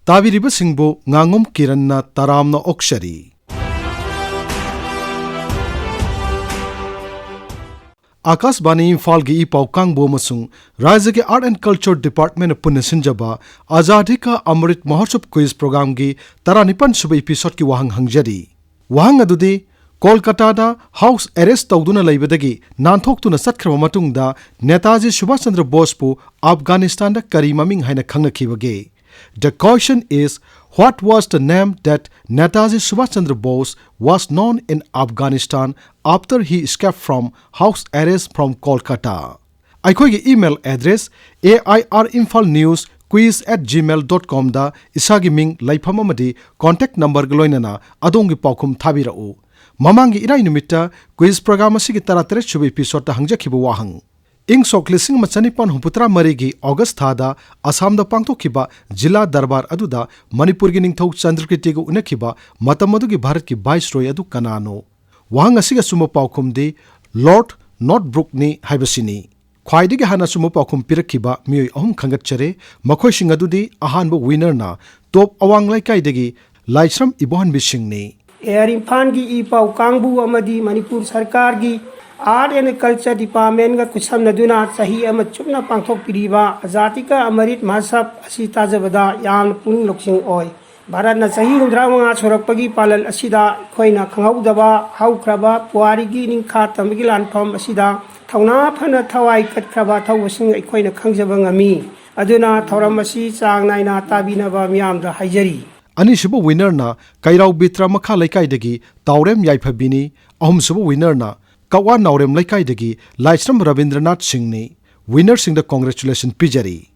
ꯇꯥꯕꯤꯔꯤꯕꯁꯤꯡꯕꯨ ꯉꯥꯉꯣꯝ ꯀꯤꯔꯟꯅ ꯇꯔꯥꯝꯅ ꯑꯣꯛꯆꯔꯤ꯫ आकाशवाणी इम्फाल की इपाउ कांगबो अमसुंग राज्य के आर्ट एंड कल्चर डिपार्टमेंट पुनः सिंजबा आजादी का अमृत महोत्सव क्विज प्रोग्राम की 39 सुबह एपिसोड की वहांग हंगजरी। वहांग अदुदी कोलकाता हाउस अरेस्ट तौदुना लैबदगी नानथोक्तुना सत्खरबा मतुंगदा नेताजी सुभाष चंद्र बोसपु अफगानिस्तान दा करी ममिंग हाइना खंगनखिबगे। The question is, what was the name that Netaji Subhash Chandra Bose was known in Afghanistan after he escaped from house arrest from Kolkata? Aikoigi email address airinfalnewsquiz@gmail.com da isagi ming laifam amadi contact number galoinana adongi paukum thabirau. Mamangi irai numita quiz program asigi 33 subi episode ta hangjakhiba wahang. इंग सोक लिसिंग मचनिपान हुपुत्रा मरीगी अगस्त थादा असम दा पांगथोखिबा जिला दरबार अदुदा मणिपुर की निंगथौ चंद्रकीर्तिगु उनखिबा मतम अदुगी भारत की viceroy अदु कनानो वहांग असिगा Sumo पाउखुमदी Lord नॉटब्रुकनी हाइबसिनी ख्वाइदिगी हाना Sumo पाउखुम पिरखिबा मियोय अहुम खंगतचरे मखोइसिंग अदुदी अहानबो winner ना top अवांग लाइकाइदगी Laishram इबोहन बिसिंगनी air Imphal की ई पाउ कांगबू अमदी मणिपुर सरकार की आर्ट एंड कल्चर डिपार्टमेंट का कुछ नदुना सही चुपना पांथोक्पिरिबा आजादी का अमृत महोत्सव असी ताजबदा याम पुनिंग लोकसिंग ओय भारत न सही 35 सोरकपगी पालन असिदा खोइना खंगौदबा हौख्रबा पुवारीगी निंखा तमगी लानफम असिदा थौना फन थवाई कटख्रबा थौबसिंग अखोइना खंगजबा ngami अदुना थौरम असी चांग नाइना ताबिनबा मियामदा हाइजरी। अनिसुबो विनर ना कैराव बित्रा मखा लैकाइदगी तावरेम याइफबिनी अहुमसुबो विनर ना कवा नावरेम लैकाइदगी लाइश्रम रविंद्रनाथ सिंह ने विनर सिंह द कांग्रेचुलेशन पिजरी।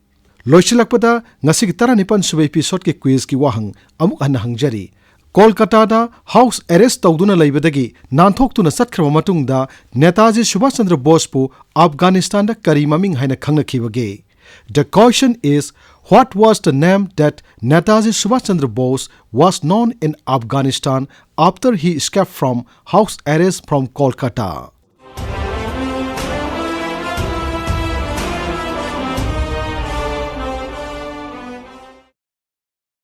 लोइसिलकपदा ngasi 39 सुबह एपिसोड के क्विज की वाहंग अमुक हन हंगजरी। कोलकाता हाउस अरेस्ट तौदुना लैबदगी नानथोक्तुना सत्खरबा मतुंगदा नेताजी सुभाष चंद्र बोसपु अफगानिस्तान दा करी ममिंग हाइना खंगनखिबगे। The question is, what was the name that Netaji Subhash Chandra Bose was known in Afghanistan after he escaped from house arrest from Kolkata?